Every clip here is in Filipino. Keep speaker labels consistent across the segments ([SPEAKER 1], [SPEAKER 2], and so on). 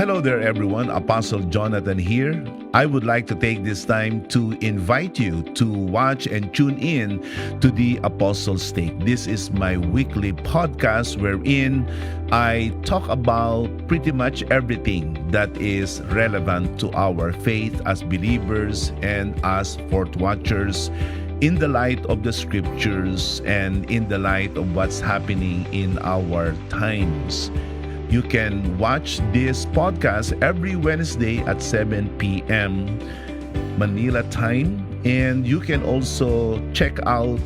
[SPEAKER 1] Hello there, everyone. Apostle Jonathan here. I would like to take this time to invite you to watch and tune in to the Apostles' Take. This is my weekly podcast wherein I talk about pretty much everything that is relevant to our faith as believers and as fourth watchers in the light of the scriptures and in the light of what's happening in our times. You can watch this podcast every Wednesday at 7 p.m. Manila time. And you can also check out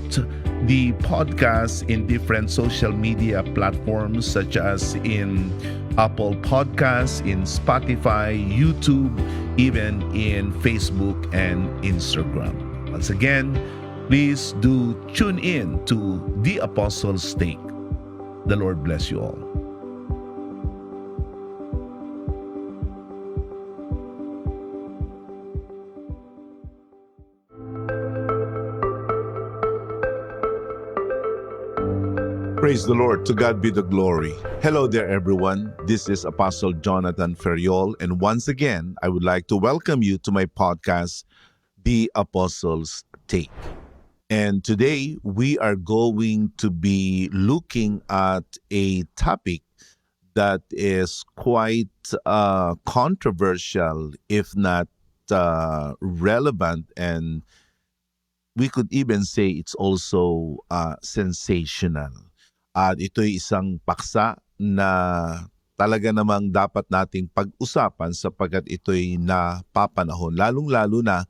[SPEAKER 1] the podcast in different social media platforms such as in Apple Podcasts, in Spotify, YouTube, even in Facebook and Instagram. Once again, please do tune in to The Apostles' Take. The Lord bless you all. Praise the Lord. To God be the glory. Hello there, everyone. This is Apostle Jonathan Ferriol. And once again, I would like to welcome you to my podcast, The Apostles' Take. And today, we are going to be looking at a topic that is quite controversial, if not relevant, and we could even say it's also sensational. At ito'y isang paksa na talaga namang dapat nating pag-usapan sapagkat ito'y napapanahon, lalong-lalo na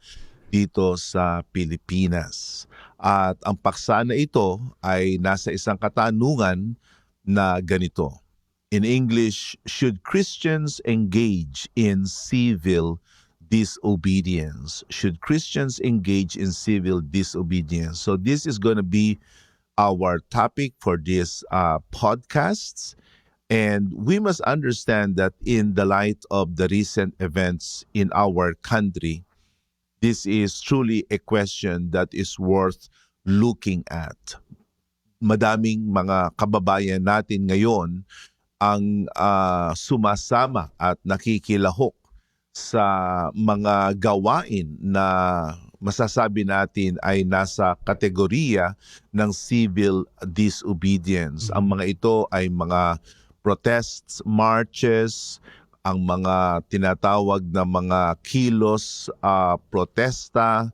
[SPEAKER 1] dito sa Pilipinas. At ang paksa na ito ay nasa isang katanungan na ganito. In English, should Christians engage in civil disobedience? Should Christians engage in civil disobedience? So this is going to be our topic for this podcasts. And we must understand that in the light of the recent events in our country, this is truly a question that is worth looking at. Madaming mga kababayan natin ngayon ang sumasama at nakikilahok sa mga gawain na masasabi natin ay nasa kategorya ng civil disobedience. Ang mga ito ay mga protests, marches, ang mga tinatawag na mga kilos, protesta,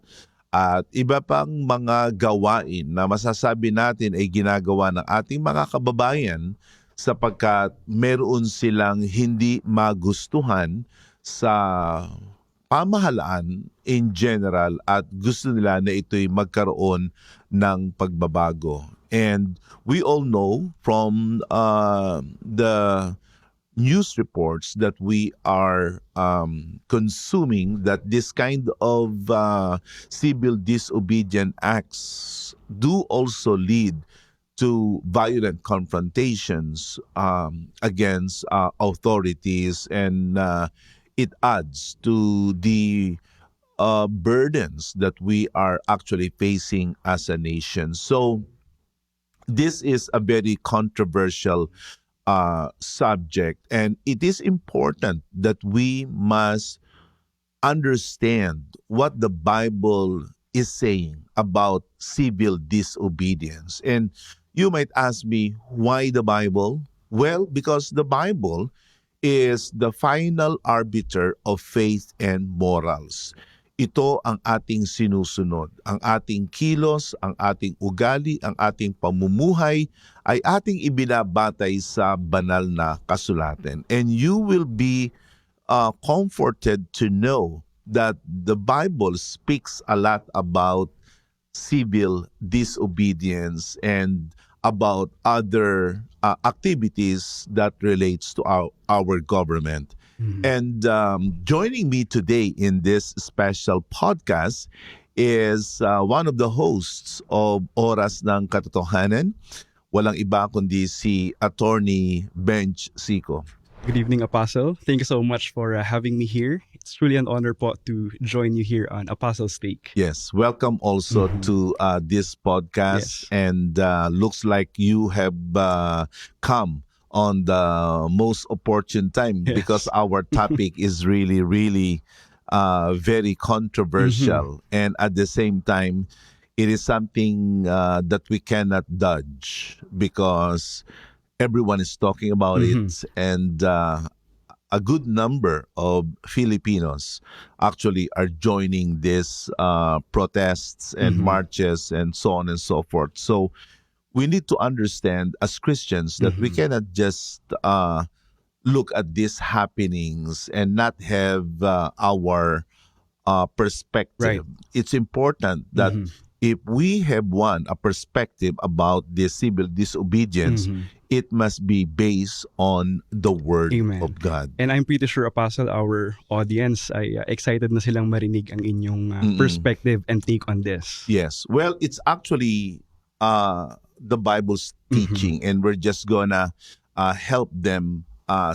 [SPEAKER 1] at iba pang mga gawain na masasabi natin ay ginagawa ng ating mga kababayan sapagkat meron silang hindi magustuhan sa pamahalaan in general at gusto nila na ito'y magkaroon ng pagbabago. And we all know from the news reports that we are consuming that this kind of civil disobedient acts do also lead to violent confrontations against authorities, and it adds to the burdens that we are actually facing as a nation. So this is a very controversial subject, and it is important that we must understand what the Bible is saying about civil disobedience. And you might ask me, why the Bible? Well, because the Bible is the final arbiter of faith and morals. Ito ang ating sinusunod. Ang ating kilos, ang ating ugali, ang ating pamumuhay ay ating ibinabatay sa banal na kasulatan. And you will be comforted to know that the Bible speaks a lot about civil disobedience and about other activities that relates to our government. Mm-hmm. And joining me today in this special podcast is one of the hosts of Oras ng Katotohanan. Walang iba kundi si Attorney Benj Sico.
[SPEAKER 2] Good evening, Apostle. Thank you so much for having me here. It's truly an honor po to join you here on Apostles' Take.
[SPEAKER 1] Yes, welcome also to this podcast. Yes. And looks like you have come on the most opportune time
[SPEAKER 2] Yes.
[SPEAKER 1] because our topic is really, really very controversial. And at the same time, it is something that we cannot dodge because everyone is talking about it. And a good number of Filipinos actually are joining these protests and marches and so on and so forth. So we need to understand as Christians that we cannot just look at these happenings and not have our perspective.
[SPEAKER 2] Right.
[SPEAKER 1] It's important that if we have a perspective about the civil disobedience, it must be based on the word
[SPEAKER 2] Amen.
[SPEAKER 1] of God.
[SPEAKER 2] And I'm pretty sure, Apostle, our audience ay excited na silang marinig ang inyong perspective and take on this.
[SPEAKER 1] Yes. Well, it's actually the Bible's teaching, and we're just gonna help them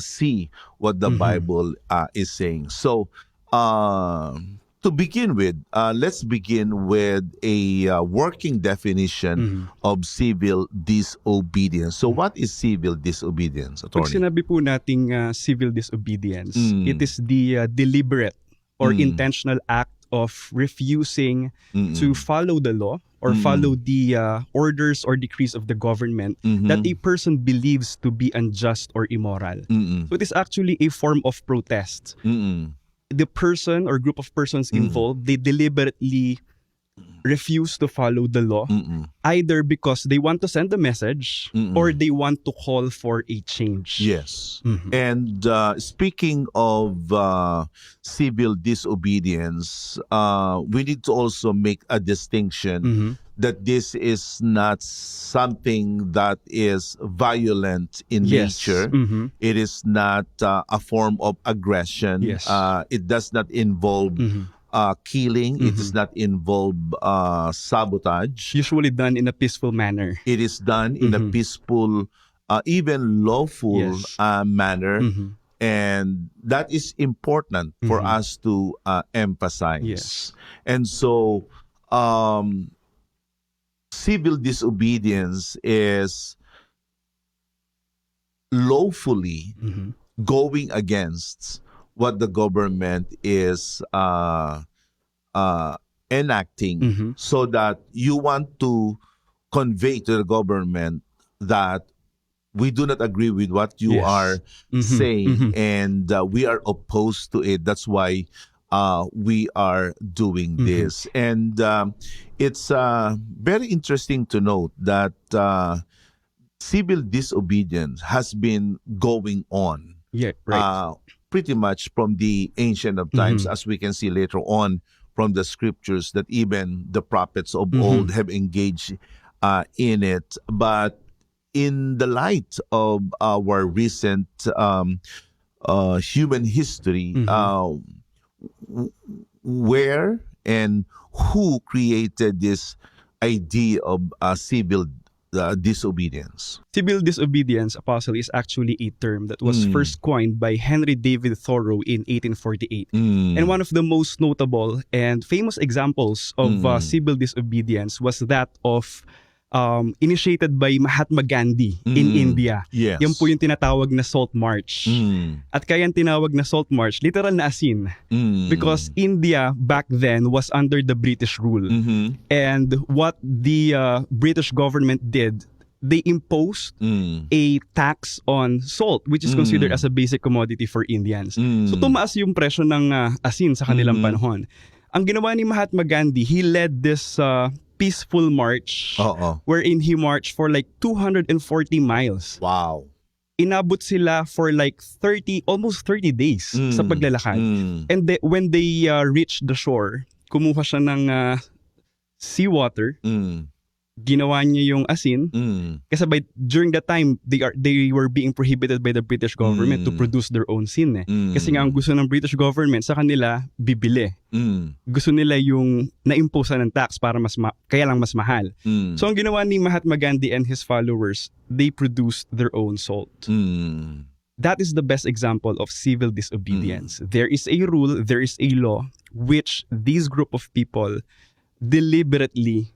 [SPEAKER 1] see what the Bible is saying. So, to begin with, let's begin with a working definition of civil disobedience. So, what is civil disobedience,
[SPEAKER 2] Pag
[SPEAKER 1] attorney?
[SPEAKER 2] sinabi po nating civil disobedience, it is the deliberate or intentional act of refusing to follow the law or follow the orders or decrees of the government that a person believes to be unjust or immoral. So it is actually a form of protest. The person or group of persons involved, they deliberately refuse to follow the law, either because they want to send a message or they want to call for a change.
[SPEAKER 1] Yes. And speaking of civil disobedience, we need to also make a distinction that this is not something that is violent in
[SPEAKER 2] Yes.
[SPEAKER 1] nature. It is not a form of aggression.
[SPEAKER 2] Yes.
[SPEAKER 1] It does not involve killing. It does not involve sabotage.
[SPEAKER 2] Usually done in a peaceful manner.
[SPEAKER 1] It is done in a peaceful, even lawful
[SPEAKER 2] Yes.
[SPEAKER 1] manner. And that is important for us to emphasize.
[SPEAKER 2] Yes.
[SPEAKER 1] And so, civil disobedience is lawfully going against what the government is enacting, so that you want to convey to the government that we do not agree with what you
[SPEAKER 2] Yes.
[SPEAKER 1] are saying, and we are opposed to it. That's why we are doing this. And it's very interesting to note that civil disobedience has been going on
[SPEAKER 2] Yeah, right.
[SPEAKER 1] pretty much from the ancient of times, as we can see later on from the scriptures, that even the prophets of old have engaged in it. But in the light of our recent human history, where and who created this idea of civil disobedience?
[SPEAKER 2] Civil disobedience, Apostle, is actually a term that was first coined by Henry David Thoreau in 1848. And one of the most notable and famous examples of civil disobedience was that of initiated by Mahatma Gandhi in India.
[SPEAKER 1] Yes.
[SPEAKER 2] Yan po yung tinatawag na Salt March. At kaya yung tinawag na Salt March, literal na asin. Because India back then was under the British rule. And what the British government did, they imposed a tax on salt, which is considered as a basic commodity for Indians. So tumaas yung presyo ng asin sa kanilang panahon. Ang ginawa ni Mahatma Gandhi, he led this peaceful march wherein he marched for like 240 miles.
[SPEAKER 1] Wow.
[SPEAKER 2] Inabot sila for like almost 30 days sa paglalakad. And when they reached the shore, kumuha siya ng seawater, ginawa niya yung asin, kasi during that time they were being prohibited by the British government to produce their own sin. Kasi nga ang gusto ng British government sa kanila bibili. Gusto nila yung na-impose ng tax para kaya lang mas mahal. So ang ginawa ni Mahatma Gandhi and his followers, they produced their own salt. That is the best example of civil disobedience. There is a rule, there is a law which these group of people deliberately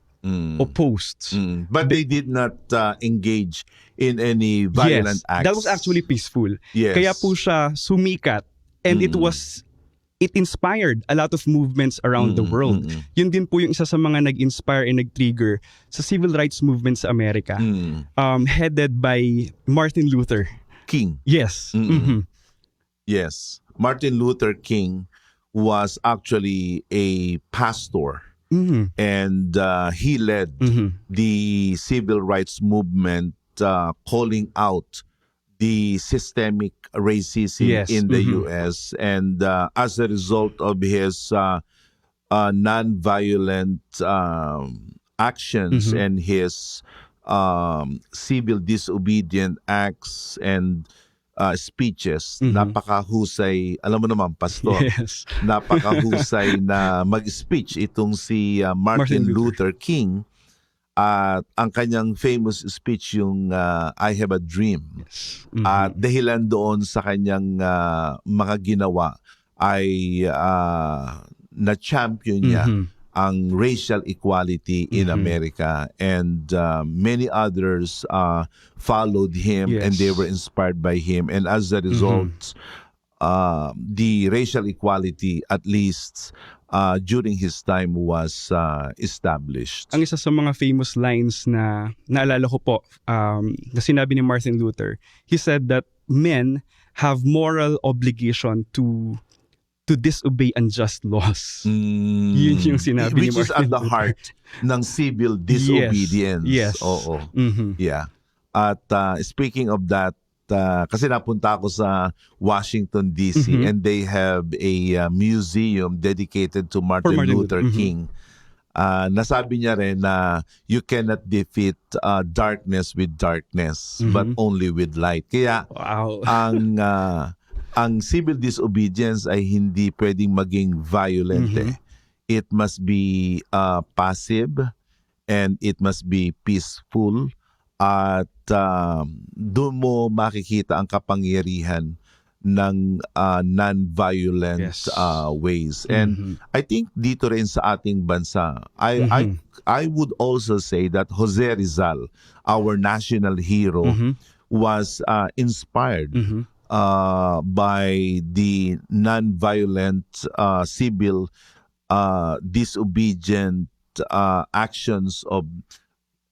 [SPEAKER 2] opposed.
[SPEAKER 1] But they did not engage in any violent
[SPEAKER 2] Yes,
[SPEAKER 1] acts.
[SPEAKER 2] that was actually peaceful.
[SPEAKER 1] Yes.
[SPEAKER 2] Kaya po siya sumikat, and it inspired a lot of movements around the world. Yun din po yung isa sa mga nag-inspire and nag-trigger sa civil rights movement sa Amerika, headed by Martin Luther
[SPEAKER 1] King.
[SPEAKER 2] Yes.
[SPEAKER 1] Yes. Martin Luther King was actually a pastor, and he led the civil rights movement, calling out the systemic racism in the U.S. And as a result of his non-violent actions and his civil disobedient acts and speeches, napakahusay, alam mo naman, pastor,
[SPEAKER 2] Yes.
[SPEAKER 1] napakahusay na mag-speech itong si Martin Luther King. At ang kanyang famous speech yung I Have a Dream.
[SPEAKER 2] Yes.
[SPEAKER 1] At dahilan doon sa kanyang mga ginawa ay na-champion niya ang racial equality in America, and many others followed him, and they were inspired by him, and as a result the racial equality, at least during his time, was established.
[SPEAKER 2] Ang isa sa mga famous lines na naalala ko po, na sinabi ni Martin Luther, he said that men have moral obligation to disobey unjust laws. Yun yung sinabi ni Martin Luther.
[SPEAKER 1] Which is at the heart ng civil disobedience.
[SPEAKER 2] Yes.
[SPEAKER 1] Oo. Yeah. At speaking of that, kasi napunta ako sa Washington, D.C. and they have a museum dedicated to Martin Luther King. Nasabi niya rin na you cannot defeat darkness with darkness, but only with light. Kaya ang civil disobedience ay hindi pwedeng maging violent. It must be passive, and it must be peaceful. At doon mo makikita ang kapangyarihan ng non-violent ways. And I think dito rin sa ating bansa, I would also say that Jose Rizal, our national hero, was inspired by the non-violent civil disobedient actions of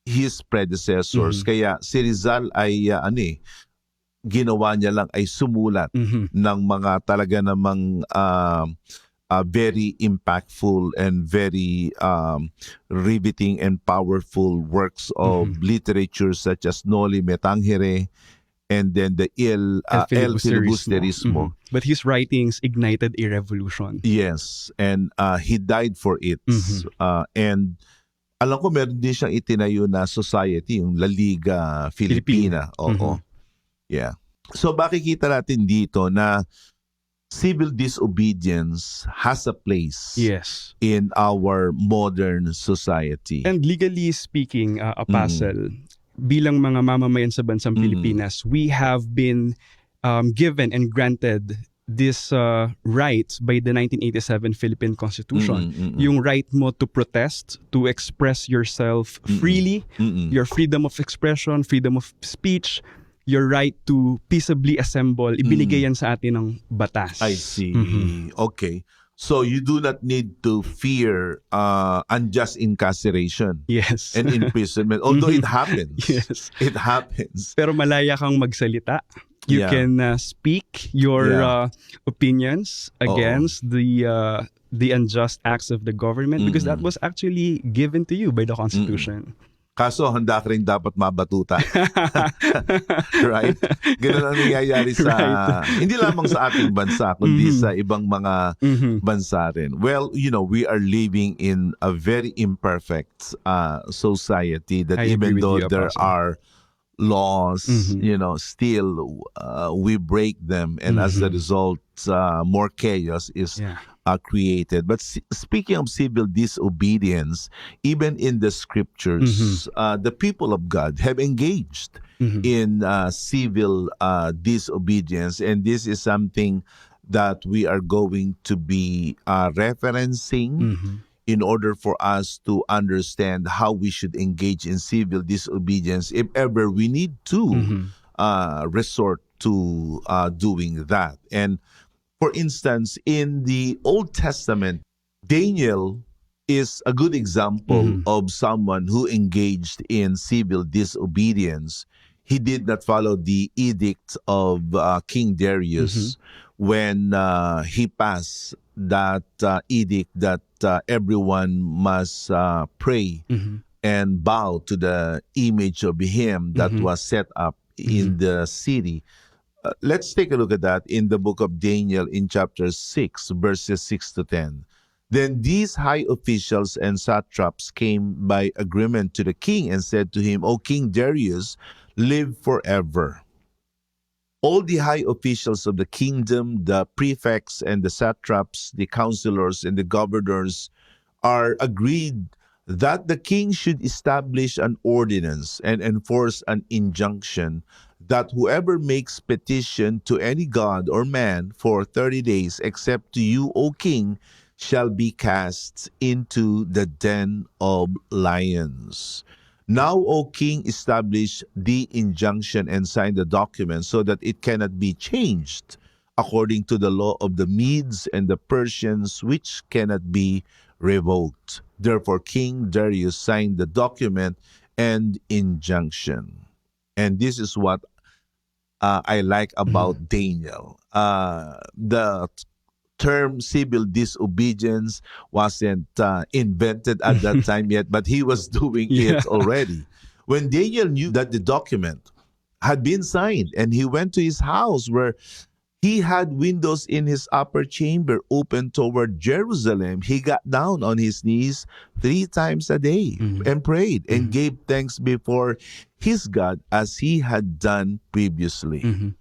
[SPEAKER 1] his predecessors. Kaya si Rizal ay ginawa niya lang ay sumulat ng mga talaga namang very impactful and very riveting and powerful works of literature, such as Noli Me Tangere, and then the El Filibusterismo.
[SPEAKER 2] But his writings ignited a revolution.
[SPEAKER 1] Yes, and he died for it. And alam ko meron din siyang itinayo na society, yung La Liga Filipina. Oo. Yeah. So makikita natin dito na civil disobedience has a place in our modern society.
[SPEAKER 2] And legally speaking, Apostle, bilang mga mamamayan sa bansang Pilipinas, we have been given and granted this right by the 1987 Philippine Constitution. Yung right mo to protest, to express yourself freely, your freedom of expression, freedom of speech, your right to peaceably assemble, ibinigay yan sa atin ng batas.
[SPEAKER 1] I see. Okay. So you do not need to fear unjust incarceration and imprisonment, although it happens. It happens.
[SPEAKER 2] Pero malaya kang magsalita. You can speak your opinions against the unjust acts of the government, because that was actually given to you by the Constitution.
[SPEAKER 1] Kaso handa ka rin dapat mabatuta. Right? Ganun ang nangyayari sa, hindi lamang sa ating bansa, kundi sa ibang mga bansa rin. Well, we are living in a very imperfect society that even though there are laws, still we break them, and as a result, more chaos is created. But speaking of civil disobedience, even in the scriptures, the people of God have engaged in civil disobedience, and this is something that we are going to be referencing in order for us to understand how we should engage in civil disobedience if ever we need to resort to doing that. And for instance, in the Old Testament, Daniel is a good example of someone who engaged in civil disobedience. He did not follow the edict of King Darius when he passed that edict that everyone must pray and bow to the image of him that was set up in the city. Let's take a look at that in the book of Daniel in chapter 6, verses 6 to 10. Then these high officials and satraps came by agreement to the king and said to him, O King Darius, live forever. All the high officials of the kingdom, the prefects and the satraps, the counselors and the governors are agreed that the king should establish an ordinance and enforce an injunction that whoever makes petition to any god or man for 30 days, except to you, O king, shall be cast into the den of lions. Now, O king, establish the injunction and sign the document so that it cannot be changed according to the law of the Medes and the Persians, which cannot be revoked. Therefore, King Darius signed the document and injunction. And this is what I like about Daniel. The term civil disobedience wasn't invented at that time yet, but he was doing it already. When Daniel knew that the document had been signed and he went to his house where he had windows in his upper chamber open toward Jerusalem, he got down on his knees 3 times a day and prayed and gave thanks before his God as he had done previously.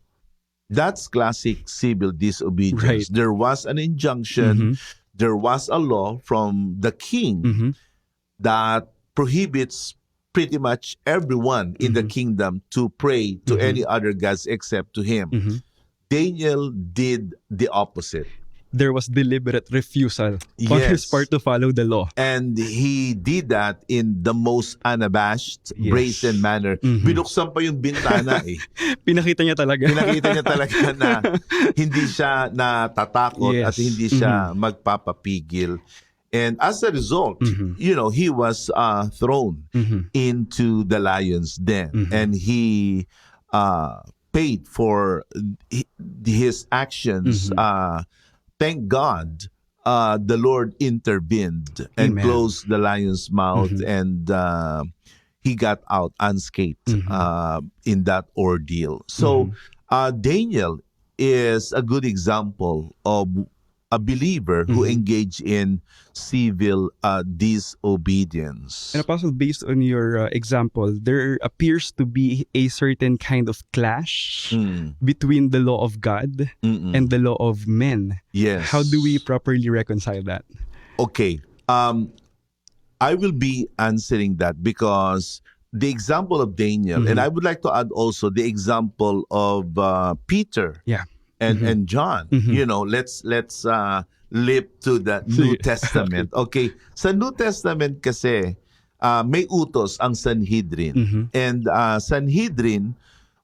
[SPEAKER 1] That's classic civil disobedience.
[SPEAKER 2] Right.
[SPEAKER 1] There was an injunction, there was a law from the king that prohibits pretty much everyone in the kingdom to pray to any other gods except to him. Daniel did the opposite.
[SPEAKER 2] There was deliberate refusal on his part to follow the law.
[SPEAKER 1] And he did that in the most unabashed, brazen manner. Binuksan pa yung bintana eh.
[SPEAKER 2] Pinakita niya talaga.
[SPEAKER 1] Pinakita niya talaga na hindi siya natatakot at hindi siya magpapapigil. And as a result, you know, he was thrown into the lion's den. And he paid for his actions. Thank God, the Lord intervened and closed the lion's mouth, and he got out unscathed in that ordeal. So Daniel is a good example of a believer who engaged in civil disobedience.
[SPEAKER 2] And Apostle, based on your example, there appears to be a certain kind of clash between the law of God and the law of men.
[SPEAKER 1] Yes.
[SPEAKER 2] How do we properly reconcile that?
[SPEAKER 1] Okay. I will be answering that because the example of Daniel, and I would like to add also the example of Peter. And John, you know, let's leap to the New Testament. Okay, sa New Testament kasi may utos ang Sanhedrin. And Sanhedrin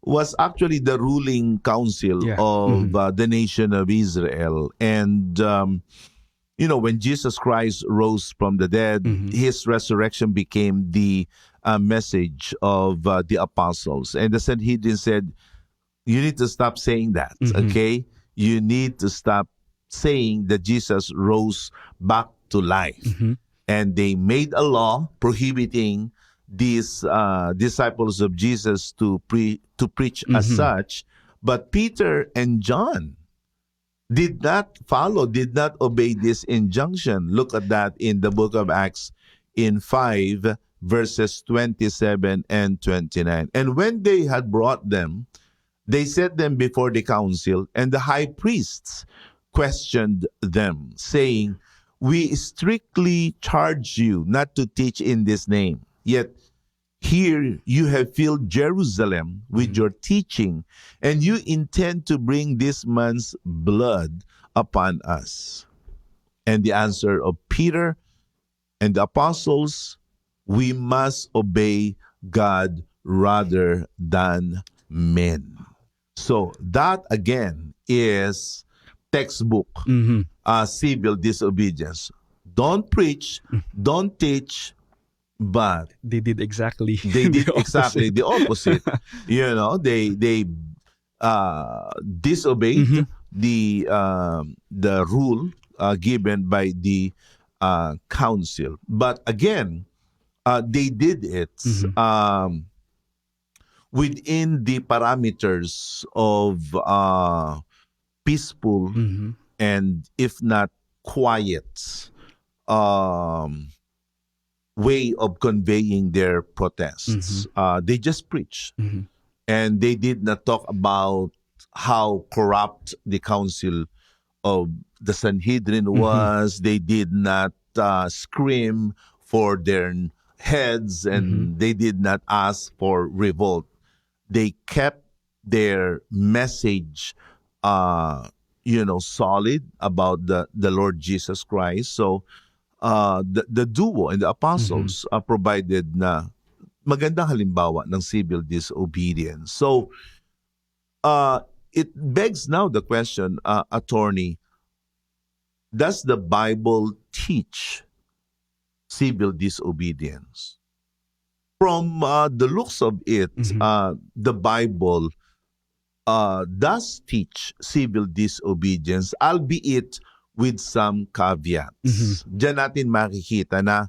[SPEAKER 1] was actually the ruling council of the nation of Israel. And you know, when Jesus Christ rose from the dead, his resurrection became the message of the apostles. And the Sanhedrin said, you need to stop saying that, okay? You need to stop saying that Jesus rose back to life. And they made a law prohibiting these disciples of Jesus to preach as such. But Peter and John did not follow, did not obey this injunction. Look at that in the book of Acts in 5, verses 27 and 29. And when they had brought them, they set them before the council, and the high priests questioned them, saying, we strictly charge you not to teach in this name. Yet here you have filled Jerusalem with your teaching, and you intend to bring this man's blood upon us. And the answer of Peter and the apostles, we must obey God rather than men. So that again is textbook civil disobedience. Don't preach, don't teach, but
[SPEAKER 2] They did exactly
[SPEAKER 1] they did
[SPEAKER 2] the
[SPEAKER 1] exactly the opposite. You know, they disobeyed the rule given by the council. But again, they did it within the parameters of peaceful and if not quiet way of conveying their protests. They just preach. And they did not talk about how corrupt the council of the Sanhedrin was. They did not scream for their heads, and they did not ask for revolt. They kept their message solid about the Lord Jesus Christ. So the duo and the apostles provided na magandang halimbawa ng civil disobedience. So it begs now the question, attorney, does the Bible teach civil disobedience? From the looks of it, the Bible does teach civil disobedience, albeit with some caveats. Diyan natin makikita na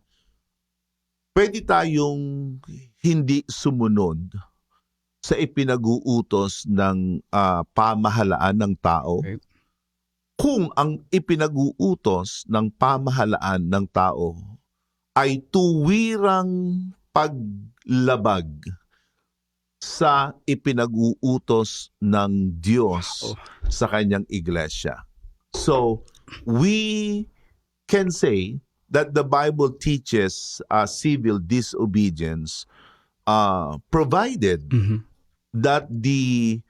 [SPEAKER 1] pwede tayong hindi sumunod sa ipinag-uutos ng pamahalaan ng tao.
[SPEAKER 2] Okay.
[SPEAKER 1] Kung ang ipinag-uutos ng pamahalaan ng tao ay tuwirang paglabag sa ipinag-uutos ng Diyos sa kanyang iglesia. So, we can say that the Bible teaches civil disobedience provided that the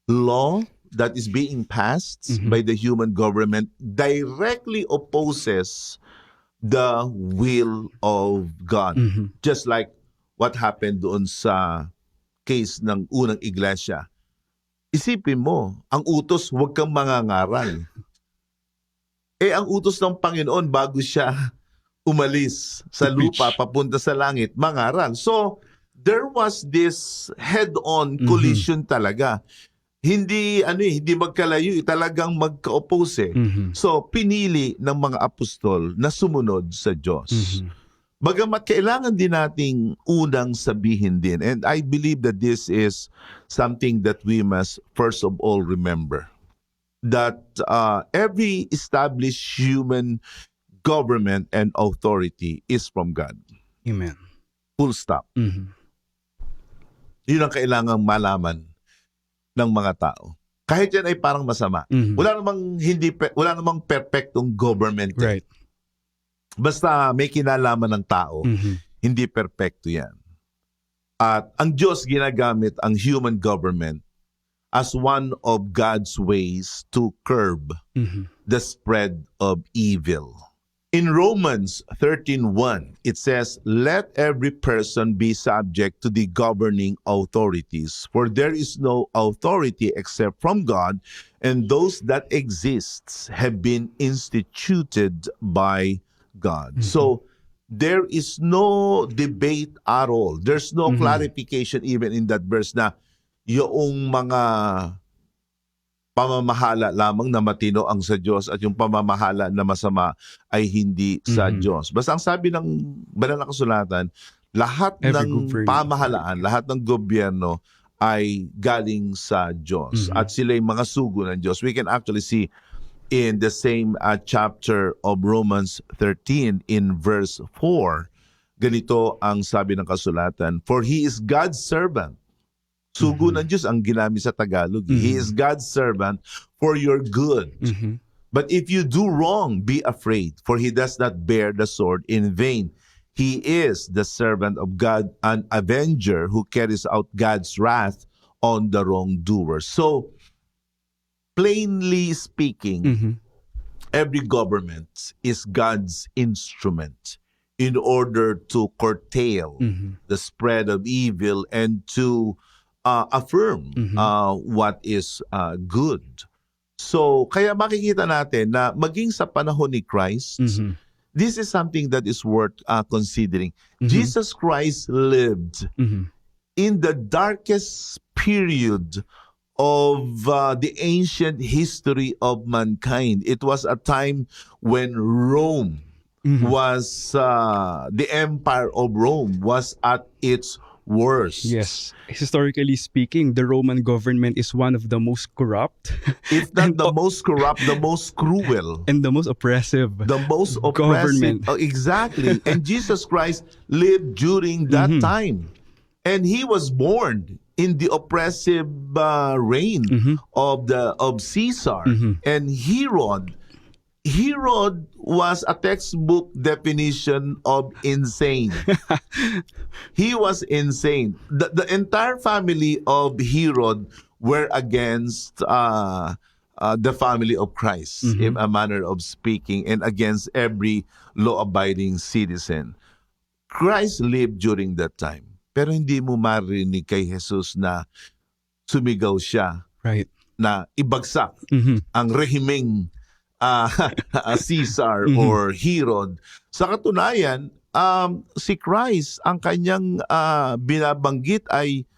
[SPEAKER 1] law that is being passed by the human government directly opposes the will of God. Just like what happened doon sa case ng unang iglesia. Isipin mo, ang utos, huwag kang mangangaral. Ang utos ng Panginoon bago siya umalis sa lupa papunta sa langit, mangaral. So, there was this head-on collision talaga. Hindi magkalayo, talagang magka-oppose. So, pinili ng mga apostol na sumunod sa Diyos. Bagamat kailangan din nating unang sabihin din, and I believe that this is something that we must first of all remember, that every established human government and authority is from God.
[SPEAKER 2] Amen.
[SPEAKER 1] Full stop. Yun ang kailangang malaman ng mga tao. Kahit yan ay parang masama. Wala namang perfectong government.
[SPEAKER 2] Right.
[SPEAKER 1] Basta may kinalaman ng tao, hindi perfecto yan. At ang Diyos ginagamit ang human government as one of God's ways to curb the spread of evil. In Romans 13:1, it says, "Let every person be subject to the governing authorities, for there is no authority except from God, and those that exist have been instituted by God." So there is no debate at all. There's no clarification even in that verse na yung mga pamamahala lamang na matino ang sa Diyos at yung pamamahala na masama ay hindi sa Diyos. Basta ang sabi ng banal na kasulatan, lahat ng pamahalaan, lahat ng gobyerno ay galing sa Diyos. At sila yung mga sugo ng Diyos. We can actually see in the same chapter of Romans 13 in verse 4, ganito ang sabi ng kasulatan, "For he is God's servant." Sugo ng Diyos ang ginamit sa Tagalog. He is God's servant for your good. But if you do wrong, be afraid, for he does not bear the sword in vain. He is the servant of God, an avenger who carries out God's wrath on the wrongdoer. So, plainly speaking, every government is God's instrument. in order to curtail the spread of evil and to affirm what is good. So, kaya makikita natin na maging sa panahon ni Christ, this is something that is worth considering. Jesus Christ lived in the darkest period of the ancient history of mankind. It was a time when Rome was, the empire of Rome was at its worst.
[SPEAKER 2] Yes. Historically speaking, the Roman government is one of the most corrupt.
[SPEAKER 1] If not the most corrupt, the most cruel.
[SPEAKER 2] And the most oppressive.
[SPEAKER 1] The most oppressive.
[SPEAKER 2] Government.
[SPEAKER 1] Oh, exactly. And Jesus Christ lived during that time. And he was born in the oppressive reign of Caesar. And Herod was a textbook definition of insane. He was insane. The entire family of Herod were against the family of Christ, in a manner of speaking, and against every law-abiding citizen. Christ lived during that time. Pero hindi mo marinig kay Jesus na sumigaw siya,
[SPEAKER 2] Right.
[SPEAKER 1] na ibagsak ang rehimeng Caesar or Herod. Sa katunayan, si Christ, ang kanyang binabanggit ay,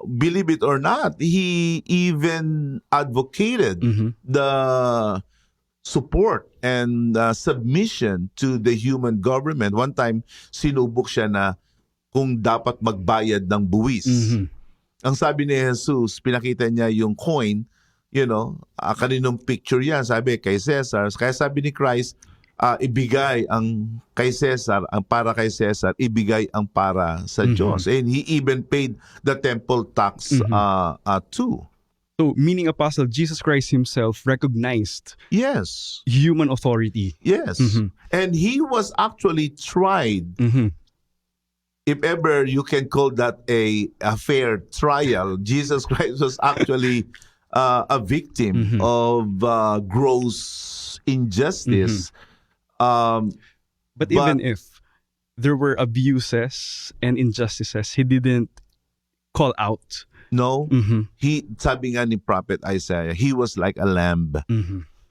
[SPEAKER 1] believe it or not, he even advocated the support and submission to the human government. One time, sinubok siya na kung dapat magbayad ng buwis. Ang sabi ni Jesus, pinakita niya yung coin, kaninong picture yan, sabi kay Caesar. Kaya sabi ni Christ, ibigay ang kay Caesar, ang para kay Caesar, ibigay ang para sa Diyos. And he even paid the temple tax too.
[SPEAKER 2] So, meaning Apostle, Jesus Christ himself recognized
[SPEAKER 1] Yes.
[SPEAKER 2] human authority.
[SPEAKER 1] Yes. And he was actually tried. If ever you can call that a fair trial, Jesus Christ was actually a victim of gross injustice.
[SPEAKER 2] But even if there were abuses and injustices, he didn't call out.
[SPEAKER 1] No, sabi nga ni Prophet Isaiah, he was like a lamb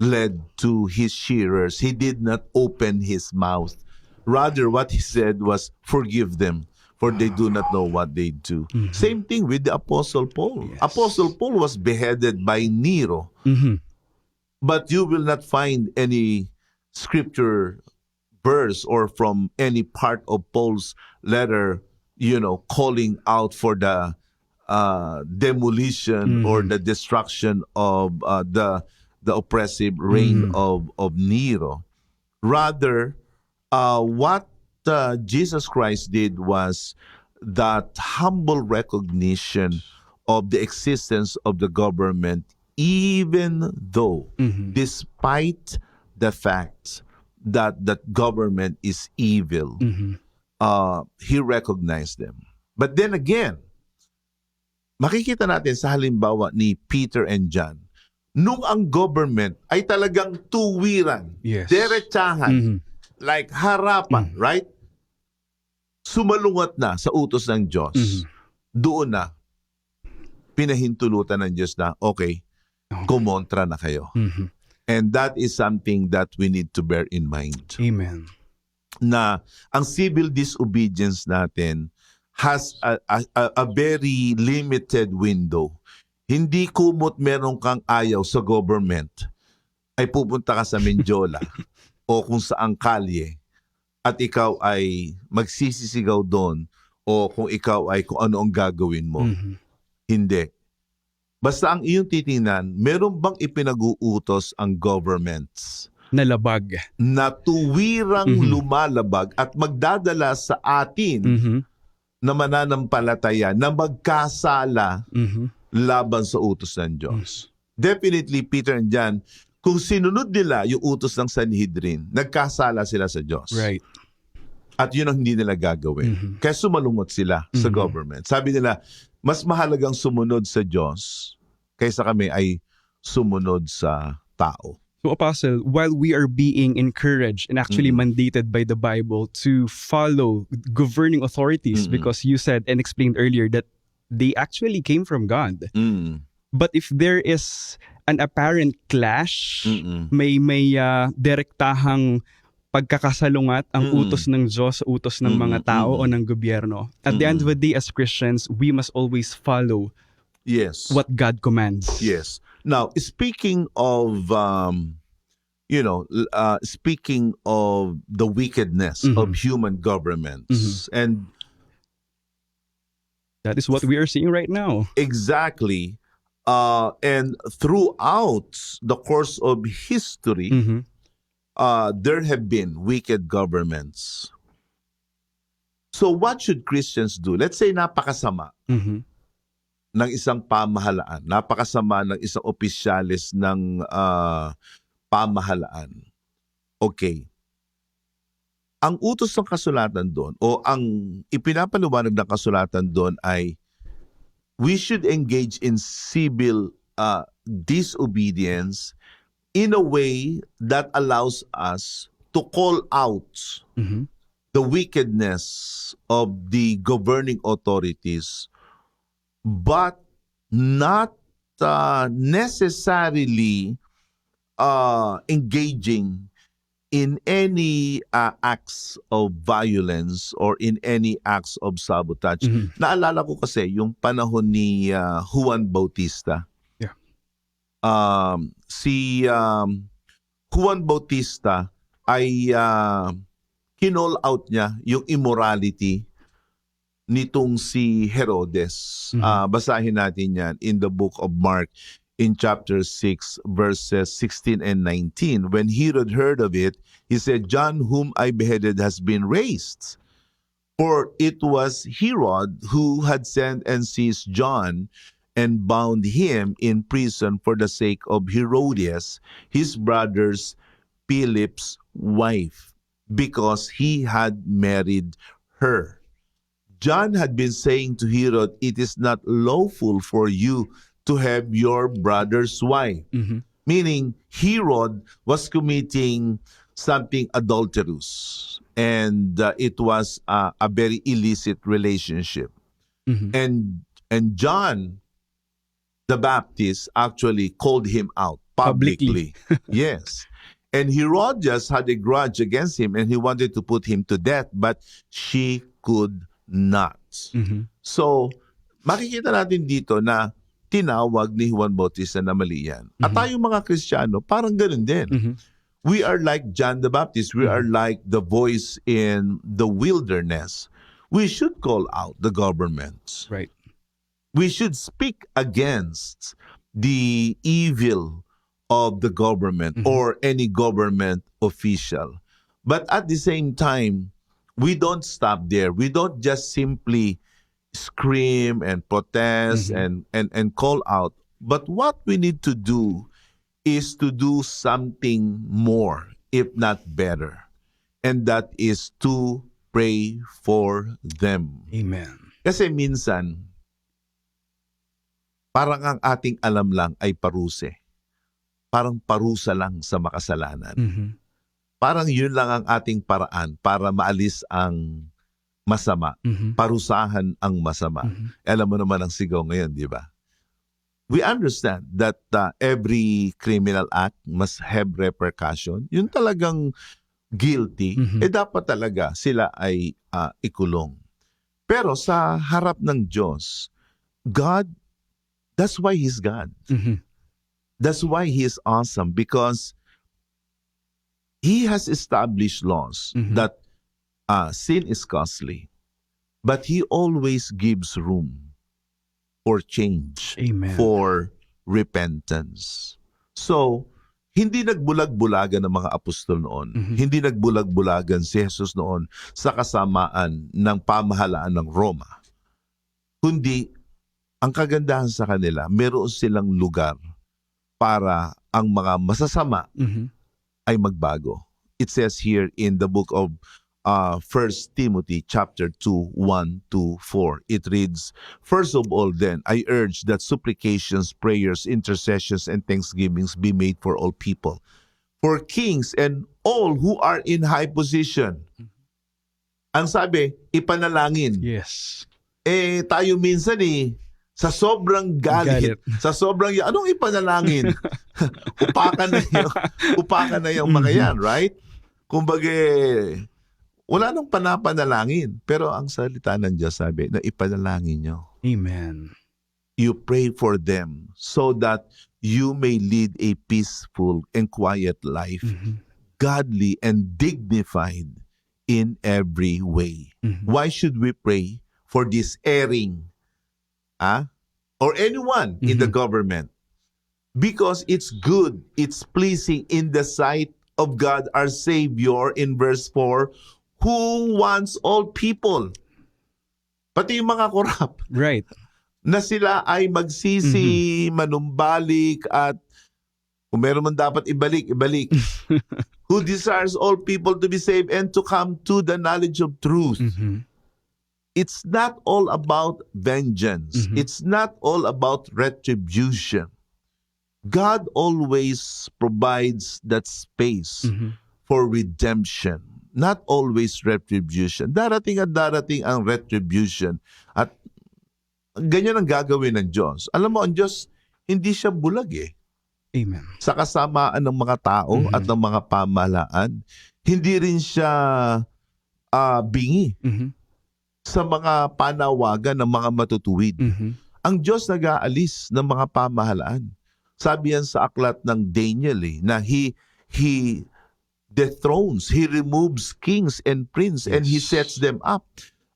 [SPEAKER 1] led to his shearers. He did not open his mouth. Rather, what he said was, forgive them, for they do not know what they do. Same thing with the Apostle Paul.
[SPEAKER 2] Yes.
[SPEAKER 1] Apostle Paul was beheaded by Nero. But you will not find any scripture verse or from any part of Paul's letter, calling out for the demolition or the destruction of the oppressive reign of Nero. Rather, what Jesus Christ did was that humble recognition of the existence of the government, even though, despite the fact that that government is evil, he recognized them. But then again, makikita natin sa halimbawa ni Peter and John, nung ang government ay talagang tuwiran,
[SPEAKER 2] Yes.
[SPEAKER 1] derechahan, like harapan, right? Sumalungat na sa utos ng Diyos. Doon na, pinahintulutan ng Diyos na, okay, kumontra na kayo. And that is something that we need to bear in mind.
[SPEAKER 2] Amen.
[SPEAKER 1] Na ang civil disobedience natin has a very limited window. Hindi kumot meron kang ayaw sa government, ay pupunta ka sa Mendiola o kung saang kalye at ikaw ay magsisisigaw doon o kung ikaw ay kung ano ang gagawin mo. Hindi. Basta ang iyong titingnan, meron bang ipinag-uutos ang governments
[SPEAKER 2] Nalabag.
[SPEAKER 1] na tuwirang lumalabag at magdadala sa atin na mananampalataya na magkasala laban sa utos ng Diyos. Definitely, Peter and John, kung sinunod nila yung utos ng Sanhedrin, nagkasala sila sa Diyos.
[SPEAKER 2] Right.
[SPEAKER 1] At yun ang hindi nila gagawin. Kaya sumalungot sila sa government. Sabi nila, mas mahalagang sumunod sa Diyos kaysa kami ay sumunod sa tao.
[SPEAKER 2] So Apostle, while we are being encouraged and actually mandated by the Bible to follow governing authorities, because you said and explained earlier that they actually came from God. But if there is an apparent clash, may direktahang pagkakasalungat ang utos ng Diyos, utos ng mga tao o ng gobyerno. At the end of the day, as Christians, we must always follow what God commands.
[SPEAKER 1] Yes. Now, speaking of, speaking of the wickedness of human governments, and
[SPEAKER 2] that is what we are seeing right now.
[SPEAKER 1] Exactly. And throughout the course of history, there have been wicked governments. So what should Christians do? Let's say napakasama ng isang pamahalaan, napakasama ng isang opisyalis ng pamahalaan. Okay. Ang utos ng kasulatan doon o ang ipinapaliwanag ng kasulatan doon ay we should engage in civil disobedience in a way that allows us to call out the wickedness of the governing authorities, but not necessarily engaging in any acts of violence or in any acts of sabotage. Naalala ko kasi yung panahon ni Juan Bautista.
[SPEAKER 2] Yeah.
[SPEAKER 1] Si Juan Bautista ay kinall out niya yung immorality nitong si Herodes. Basahin natin yan in the book of Mark in chapter 6 verses 16 and 19. When Herod heard of it, he said, John whom I beheaded has been raised. For it was Herod who had sent and seized John and bound him in prison for the sake of Herodias, his brother's Philip's wife, because he had married her. John had been saying to Herod, it is not lawful for you to have your brother's wife. Meaning, Herod was committing something adulterous. And it was a very illicit relationship. And John the Baptist actually called him out publicly. Yes. And Herodias had a grudge against him and he wanted to put him to death, but she could not. So, makikita natin dito na tinawag ni Juan Bautista na mali yan. At tayong mga Kristiyano, parang ganun din. We are like John the Baptist. We are like the voice in the wilderness. We should call out the government.
[SPEAKER 2] Right.
[SPEAKER 1] We should speak against the evil of the government or any government official. But at the same time, we don't stop there. We don't just simply scream and protest and call out. But what we need to do is to do something more, if not better. And that is to pray for them.
[SPEAKER 2] Amen.
[SPEAKER 1] Kasi minsan, parang ang ating alam lang ay paruse. Parang parusa lang sa makasalanan. Parang yun lang ang ating paraan para maalis ang masama. Parusahan ang masama. Alam mo naman ang sigaw ngayon, di ba? We understand that every criminal act must have repercussion. Yun talagang guilty, dapat talaga sila ay ikulong. Pero sa harap ng Diyos, God, that's why He's God. That's why He is awesome, because He has established laws that sin is costly, but He always gives room for change,
[SPEAKER 2] Amen.
[SPEAKER 1] for repentance. So, hindi nagbulag-bulagan ng mga apostol noon. Hindi nagbulag-bulagan si Jesus noon sa kasamaan ng pamahalaan ng Roma. Kundi, ang kagandahan sa kanila, meron silang lugar para ang mga masasama ay magbago. It says here in the book of 1 Timothy chapter 2, 1-4. It reads, First of all then, I urge that supplications, prayers, intercessions, and thanksgivings be made for all people, for kings and all who are in high position. Ang sabi, ipanalangin.
[SPEAKER 2] Yes.
[SPEAKER 1] Tayo minsan sa sobrang galit. Sa sobrang, anong ipanalangin? upakan na yung mga yan, right? Kumbaga, wala nang panapanalangin. Pero ang salita ng Diyos sabi, na ipanalangin nyo.
[SPEAKER 2] Amen.
[SPEAKER 1] You pray for them so that you may lead a peaceful and quiet life, godly and dignified in every way. Why should we pray for this erring or anyone in the government? Because it's good, it's pleasing in the sight of God our Savior in verse 4, who wants all people, pati yung mga korap,
[SPEAKER 2] Right.
[SPEAKER 1] na sila ay magsisi, manumbalik, at kung meron man dapat ibalik. Who desires all people to be saved and to come to the knowledge of truth. It's not all about vengeance. It's not all about retribution. God always provides that space for redemption, not always retribution. Darating at darating ang retribution. At ganyan ang gagawin ng Diyos. Alam mo, ang Diyos, hindi siya bulag
[SPEAKER 2] Amen.
[SPEAKER 1] sa kasamaan ng mga tao at ng mga pamahalaan. Hindi rin siya bingi sa mga panawagan ng mga matutuwid. Ang Diyos nag-aalis ng mga pamahalaan. Sabi yan sa aklat ng Daniel na He dethrones, He removes kings and prince and He sets them up.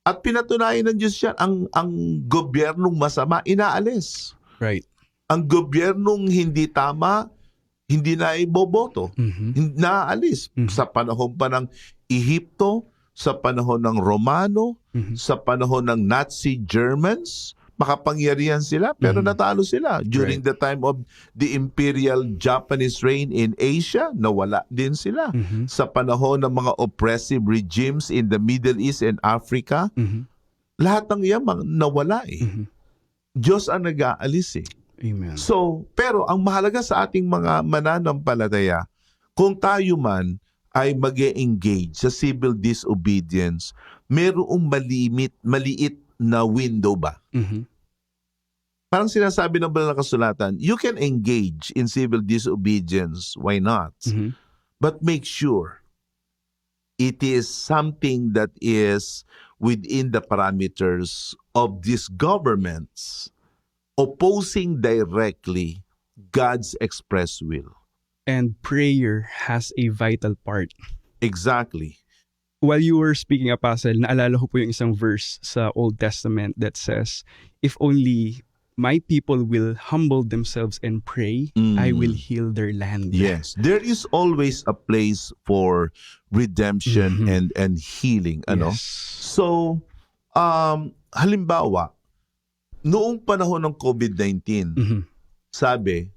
[SPEAKER 1] At pinatunayan ng Diyos yan, ang gobyernong masama, inaalis.
[SPEAKER 2] Right.
[SPEAKER 1] Ang gobyernong hindi tama, hindi na iboboto. Naalis. Sa panahon pa ng Ehipto, sa panahon ng Romano, sa panahon ng Nazi Germans, makapangyarihan sila pero natalo sila. During the time of the Imperial Japanese reign in Asia, nawala din sila. Sa panahon ng mga oppressive regimes in the Middle East and Africa, lahat ng yamang nawala Diyos ang nag-aalis
[SPEAKER 2] Amen.
[SPEAKER 1] So, pero ang mahalaga sa ating mga mananampalataya, kung tayo man ay mag-engage sa civil disobedience, mayroong maliit na window ba? Parang sinasabi ng banal na kasulatan, you can engage in civil disobedience, why not? But make sure it is something that is within the parameters of these governments opposing directly God's express will.
[SPEAKER 2] And prayer has a vital part.
[SPEAKER 1] Exactly.
[SPEAKER 2] While you were speaking, Apostle, naalala ko po yung isang verse sa Old Testament that says, if only my people will humble themselves and pray, I will heal their land.
[SPEAKER 1] Yes. There is always a place for redemption and healing.
[SPEAKER 2] Yes.
[SPEAKER 1] So, halimbawa, noong panahon ng COVID-19, sabi,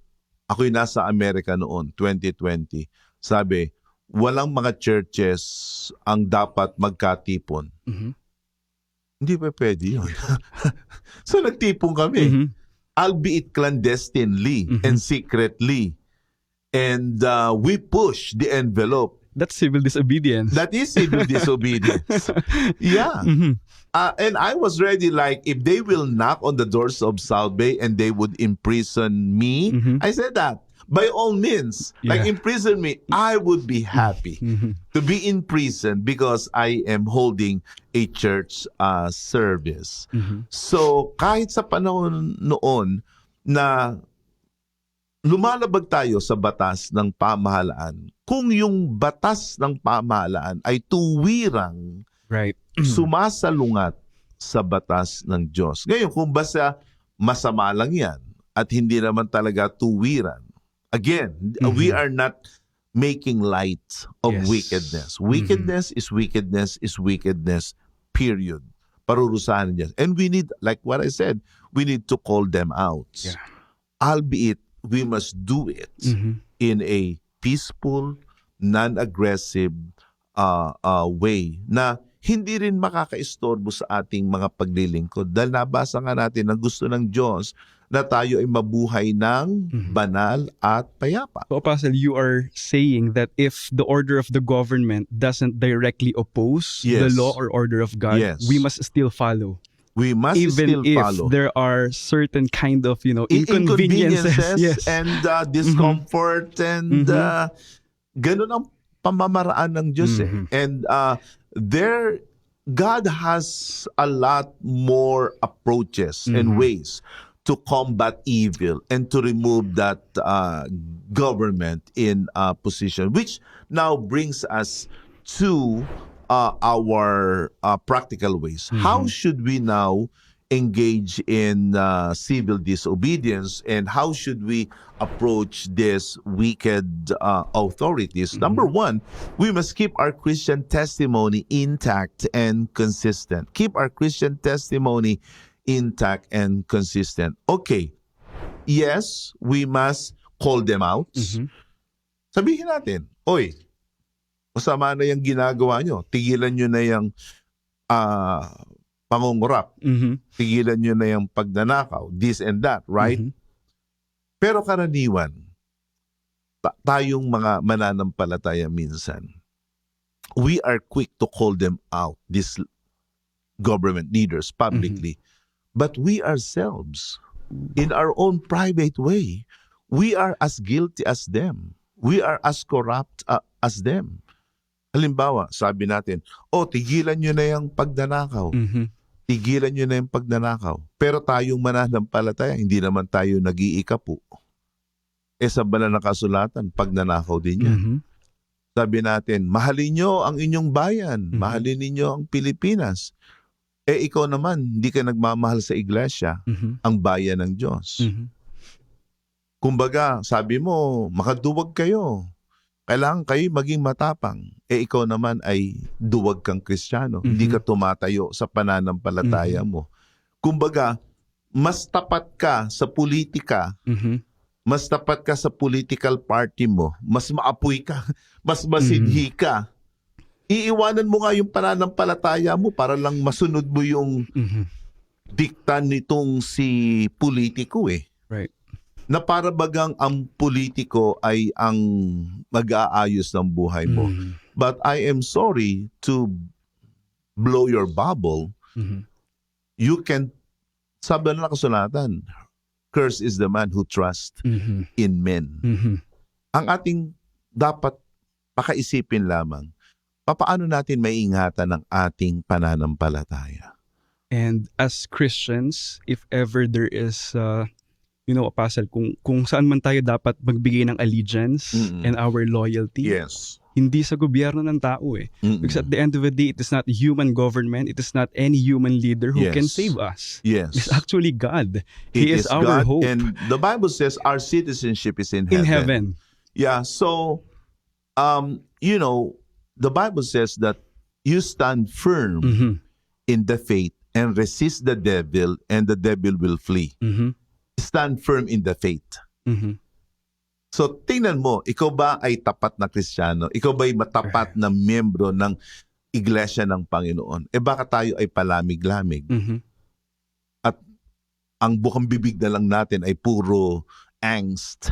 [SPEAKER 1] ako'y nasa Amerika noon, 2020, sabi, walang mga churches ang dapat magkatipon. Hindi pa pwede yun. So nagtipon kami. Albeit clandestinely and secretly. And we push the envelope.
[SPEAKER 2] That's civil disobedience.
[SPEAKER 1] That is civil disobedience. Yeah. And I was ready, like, if they will knock on the doors of South Bay and they would imprison me, I said that. By all means, like imprison me, I would be happy to be in prison because I am holding a church service. So kahit sa panahon noon na lumalabag tayo sa batas ng pamahalaan, kung yung batas ng pamahalaan ay tuwirang sumasalungat sa batas ng Diyos. Ngayon, kung basta masama lang yan at hindi naman talaga tuwiran, again, we are not making light of wickedness. Wickedness is wickedness is wickedness, period. Parurusahan niya. And we need, like what I said, we need to call them out.
[SPEAKER 2] Yeah.
[SPEAKER 1] Albeit, we must do it in a peaceful, non-aggressive way na hindi rin makakaistorbo sa ating mga paglilingkod. Dahil nabasa nga natin na gusto ng Diyos na tayo ay mabuhay ng banal at payapa.
[SPEAKER 2] So, Apostle, you are saying that if the order of the government doesn't directly oppose the
[SPEAKER 1] Yes.
[SPEAKER 2] law or order of God,
[SPEAKER 1] Yes.
[SPEAKER 2] we must still follow.
[SPEAKER 1] We must
[SPEAKER 2] Even
[SPEAKER 1] still
[SPEAKER 2] if
[SPEAKER 1] follow.
[SPEAKER 2] there are certain kind of, inconveniences. Yes.
[SPEAKER 1] and discomfort and ganun ang pamamaraan ng Diyos And God has a lot more approaches and ways to combat evil and to remove that government in position, which now brings us to our practical ways. How should we now engage in civil disobedience, and how should we approach these wicked authorities? Number one, we must keep our Christian testimony intact and consistent. Keep our Christian testimony intact and consistent. Okay, yes, we must call them out. Sabihin natin, oy, masama na yung ginagawa nyo. Tigilan nyo na yung pangungurap. Tigilan nyo na yung pagnanakaw. This and that, right? Pero karaniwan, tayong mga mananampalataya minsan, we are quick to call them out, these government leaders, publicly. But we ourselves, in our own private way, we are as guilty as them. We are as corrupt as them. Halimbawa, sabi natin, tigilan nyo na yung pagnanakaw. Tigilan nyo na yung pagnanakaw. Pero tayong mananampalataya, hindi naman tayo nag-iikapo. Sa banal na kasulatan, pagnanakaw din yan. Sabi natin, mahalin nyo ang inyong bayan. Mahalin ninyo ang Pilipinas. Ikaw naman, hindi ka nagmamahal sa iglesia, ang bayan ng Diyos. Kumbaga, sabi mo, makaduwag kayo. Kailangan kayo maging matapang. Ikaw naman ay duwag kang Kristiyano. Hindi ka tumatayo sa pananampalataya mo. Kumbaga, mas tapat ka sa politika, mas tapat ka sa political party mo, mas maapoy ka, mas masidhi ka. Iiwanan mo nga yung pananampalataya mo para lang masunod mo yung dikta nitong si politiko
[SPEAKER 2] Right.
[SPEAKER 1] Na para bagang ang politiko ay ang mag-aayos ng buhay mo. But I am sorry to blow your bubble. You can, sabi na kasulatan, curse is the man who trusts in men. Ang ating dapat pakaisipin lamang, paano natin maiingatan ang ating pananampalataya?
[SPEAKER 2] And as Christians, if ever there is Apostle, kung saan man tayo dapat magbigay ng allegiance and our loyalty.
[SPEAKER 1] Yes.
[SPEAKER 2] Hindi sa gobyerno ng tao Because at the end of the day, it is not human government, it is not any human leader who can save us.
[SPEAKER 1] Yes.
[SPEAKER 2] It's actually God.
[SPEAKER 1] He
[SPEAKER 2] is our
[SPEAKER 1] God,
[SPEAKER 2] hope.
[SPEAKER 1] and the Bible says our citizenship is in
[SPEAKER 2] In
[SPEAKER 1] heaven.
[SPEAKER 2] heaven.
[SPEAKER 1] Yeah, so the Bible says that you stand firm in the faith and resist the devil, and the devil will flee. Stand firm in the faith. So tingnan mo, ikaw ba ay tapat na Kristiyano? Ikaw ba ay matapat na miyembro ng Iglesia ng Panginoon? Baka tayo ay palamig-lamig. At ang bukang bibig na lang natin ay puro angst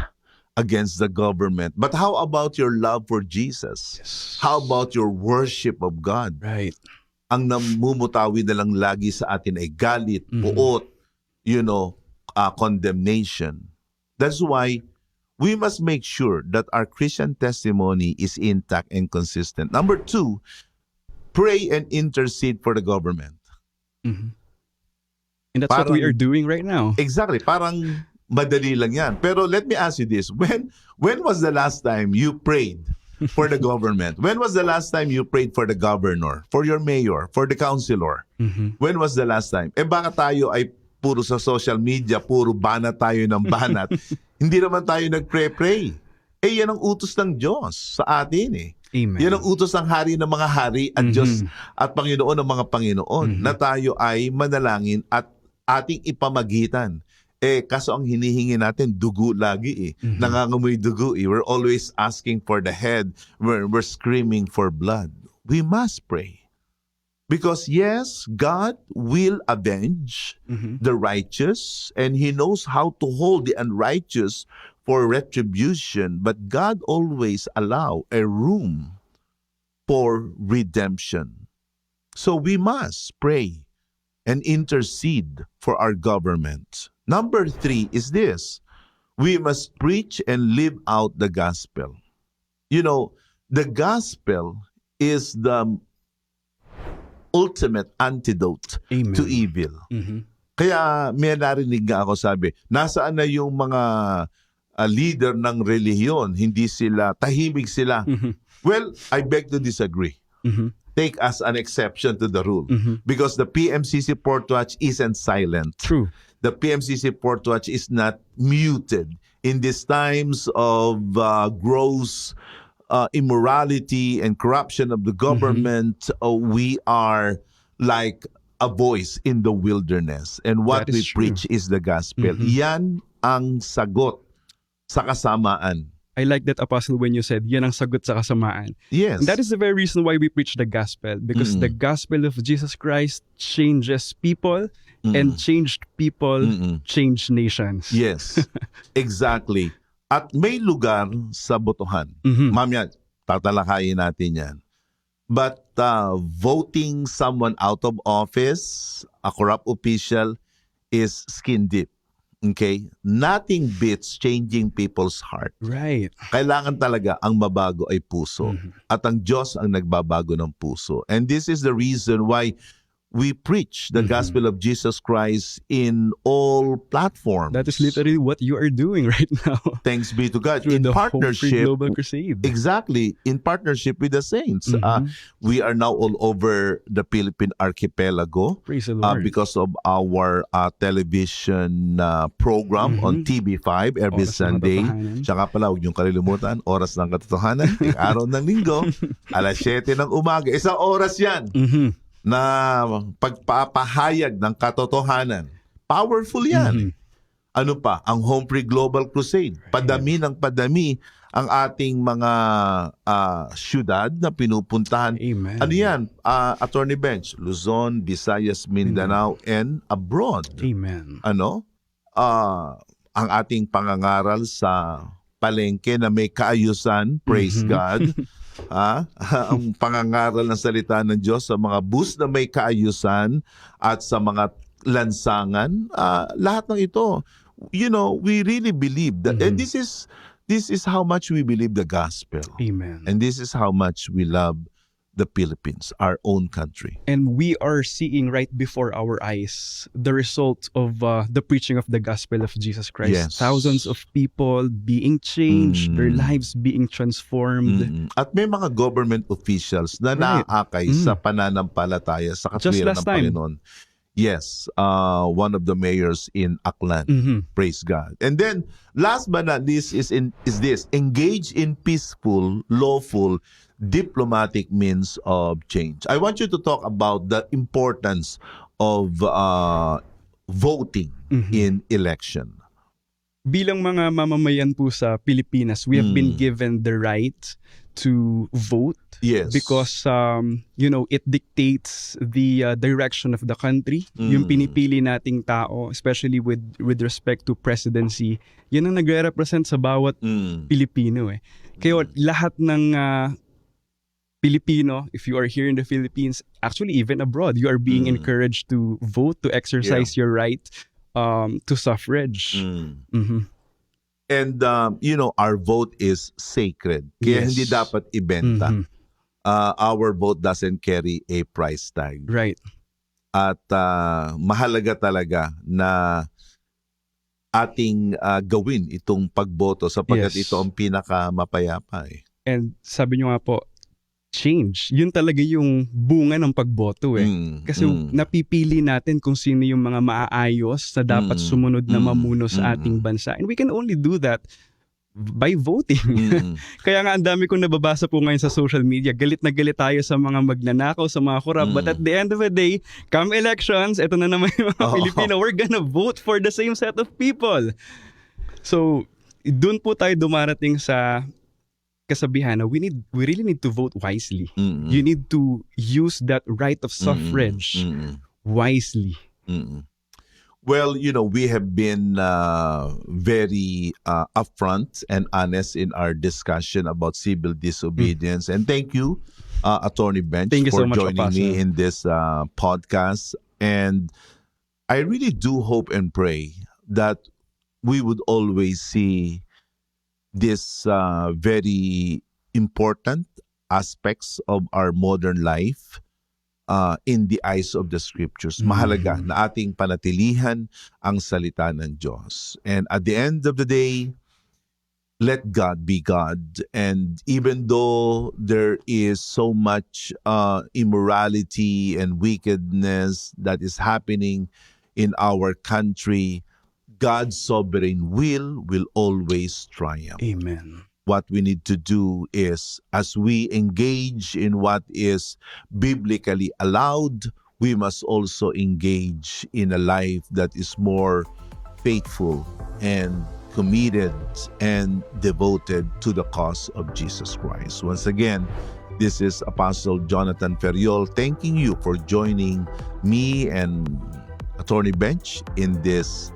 [SPEAKER 1] against the government. But how about your love for Jesus?
[SPEAKER 2] Yes.
[SPEAKER 1] How about your worship of God?
[SPEAKER 2] Right.
[SPEAKER 1] Ang namumutawi na lang lagi sa atin ay galit, puot, condemnation. That's why we must make sure that our Christian testimony is intact and consistent. Number two, pray and intercede for the government.
[SPEAKER 2] And that's what we are doing right now.
[SPEAKER 1] Exactly. Parang madali lang yan. Pero let me ask you this. When was the last time you prayed for the government? When was the last time you prayed for the governor, for your mayor, for the councilor? When was the last time? Baka tayo ay puro sa social media, puro banat tayo ng banat. Hindi naman tayo nag-pray. Yan ang utos ng Diyos sa atin
[SPEAKER 2] Amen.
[SPEAKER 1] Yan ang utos ng hari ng mga hari at Diyos at Panginoon ng mga Panginoon na tayo ay manalangin at ating ipamagitan. Kaso ang hinihingi natin, dugo lagi Nangangamoy dugo We're always asking for the head. We're screaming for blood. We must pray. Because yes, God will avenge the righteous, and He knows how to hold the unrighteous for retribution, but God always allow a room for redemption. So we must pray and intercede for our government. Number 3 is this: we must preach and live out the gospel. You know, the gospel is the ultimate antidote
[SPEAKER 2] Amen.
[SPEAKER 1] to evil. Kaya may narinig nga ako, sabi, nasaan na yung mga leader ng relihiyon? Hindi sila, tahimik sila. Well, I beg to disagree. Take as an exception to the rule. Because the PMCC Portwatch isn't silent.
[SPEAKER 2] True.
[SPEAKER 1] The PMCC Portwatch is not muted. In these times of gross immorality and corruption of the government, we are like a voice in the wilderness. And what
[SPEAKER 2] That
[SPEAKER 1] we
[SPEAKER 2] is true.
[SPEAKER 1] preach is the gospel. Yan ang sagot sa kasamaan.
[SPEAKER 2] I like that, Apostle, when you said, yan ang sagot sa kasamaan.
[SPEAKER 1] Yes.
[SPEAKER 2] And that is the very reason why we preach the gospel. Because the gospel of Jesus Christ changes people, and changed people change nations.
[SPEAKER 1] Yes, exactly. At may lugar sa botohan. Mamaya, tatalakayin natin yan. But voting someone out of office, a corrupt official, is skin deep. Okay? Nothing beats changing people's heart.
[SPEAKER 2] Right.
[SPEAKER 1] Kailangan talaga ang mabago ay puso. At ang Diyos ang nagbabago ng puso. And this is the reason why we preach the gospel of Jesus Christ in all platforms.
[SPEAKER 2] That is literally what you are doing right now.
[SPEAKER 1] Thanks be to God.
[SPEAKER 2] Through
[SPEAKER 1] In
[SPEAKER 2] the Home Free
[SPEAKER 1] partnership,
[SPEAKER 2] Global Crusade.
[SPEAKER 1] exactly, in partnership with the saints. We are now all over the Philippine archipelago
[SPEAKER 2] Praise the Lord.
[SPEAKER 1] because of our television program on TV5 every
[SPEAKER 2] Oras ng
[SPEAKER 1] Sunday.
[SPEAKER 2] Katotohanan.
[SPEAKER 1] Tsaka pala, huwag niyong kalilimutan, Oras ng Katotohanan, araw ng linggo, alas 7 ng umaga. Isang oras yan na pagpapahayag ng katotohanan. Powerful yan. Ano pa? Ang Home Free Global Crusade. Padami ng padami ang ating mga syudad na pinupuntahan.
[SPEAKER 2] Amen.
[SPEAKER 1] Ano yan? Attorney Bench, Luzon, Visayas, Mindanao, and abroad.
[SPEAKER 2] Amen.
[SPEAKER 1] Ano? Ang ating pangangaral sa palengke na may kaayusan, praise God. Ang pangangaral ng salita ng Diyos sa mga bus na may kaayusan at sa mga lansangan, lahat ng ito, you know, we really believe that, and this is how much we believe the gospel.
[SPEAKER 2] Amen.
[SPEAKER 1] And this is how much we love the Philippines, our own country.
[SPEAKER 2] And we are seeing right before our eyes the result of the preaching of the gospel of Jesus Christ.
[SPEAKER 1] Yes.
[SPEAKER 2] Thousands of people being changed, their lives being transformed.
[SPEAKER 1] At may mga government officials na
[SPEAKER 2] Right.
[SPEAKER 1] naakay sa pananampalataya sa
[SPEAKER 2] Just
[SPEAKER 1] katwiran
[SPEAKER 2] last
[SPEAKER 1] ng
[SPEAKER 2] time.
[SPEAKER 1] Panginoon. Yes, one of the mayors in Aklan. Praise God. And then, last but not least is this: engage in peaceful, lawful, diplomatic means of change. I want you to talk about the importance of voting in election.
[SPEAKER 2] Bilang mga mamamayan po sa Pilipinas, we have been given the right to vote.
[SPEAKER 1] Yes.
[SPEAKER 2] Because, it dictates the direction of the country. Yung pinipili nating tao, especially with respect to presidency, yan ang nagre-represent sa bawat Pilipino. Kaya lahat ng Pilipino, if you are here in the Philippines, actually even abroad, you are being encouraged to vote, to exercise your right to suffrage.
[SPEAKER 1] And, our vote is sacred. Kaya
[SPEAKER 2] Yes.
[SPEAKER 1] hindi dapat ibenta. Our vote doesn't carry a price tag.
[SPEAKER 2] Right.
[SPEAKER 1] At mahalaga talaga na ating gawin itong pagboto sapagkat
[SPEAKER 2] Yes.
[SPEAKER 1] ito ang pinakamapayapa.
[SPEAKER 2] And sabi nyo nga po, change. Yun talaga yung bunga ng pagboto Kasi napipili natin kung sino yung mga maaayos na dapat sumunod na mamuno sa ating bansa. And we can only do that by voting. Kaya nga ang dami kong nababasa po ngayon sa social media, galit na galit tayo sa mga magnanakaw, sa mga korap. But at the end of the day, come elections, eto na naman yung mga Pilipino, we're gonna vote for the same set of people. So, dun po tayo dumarating sa kasabihan na we really need to vote wisely.
[SPEAKER 1] Mm-mm.
[SPEAKER 2] You need to use that right of suffrage
[SPEAKER 1] Mm-mm.
[SPEAKER 2] wisely.
[SPEAKER 1] Mm-mm. Well, we have been very upfront and honest in our discussion about civil disobedience. And thank you, Attorney Bench,
[SPEAKER 2] Thank you
[SPEAKER 1] for
[SPEAKER 2] so much,
[SPEAKER 1] joining me
[SPEAKER 2] Apostle.
[SPEAKER 1] in this podcast. And I really do hope and pray that we would always see these very important aspects of our modern life in the eyes of the scriptures. Mahalaga na ating panatilihan ang salita ng Diyos. And at the end of the day, let God be God. And even though there is so much immorality and wickedness that is happening in our country, God's sovereign will always triumph.
[SPEAKER 2] Amen.
[SPEAKER 1] What we need to do is, as we engage in what is biblically allowed, we must also engage in a life that is more faithful and committed and devoted to the cause of Jesus Christ. Once again, this is Apostle Jonathan Ferriol thanking you for joining me and Attorney Bench in this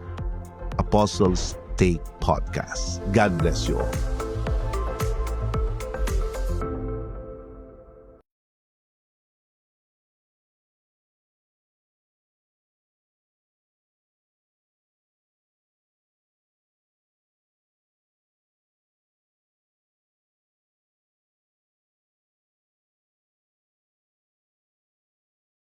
[SPEAKER 1] Apostles Take podcast. God bless you all.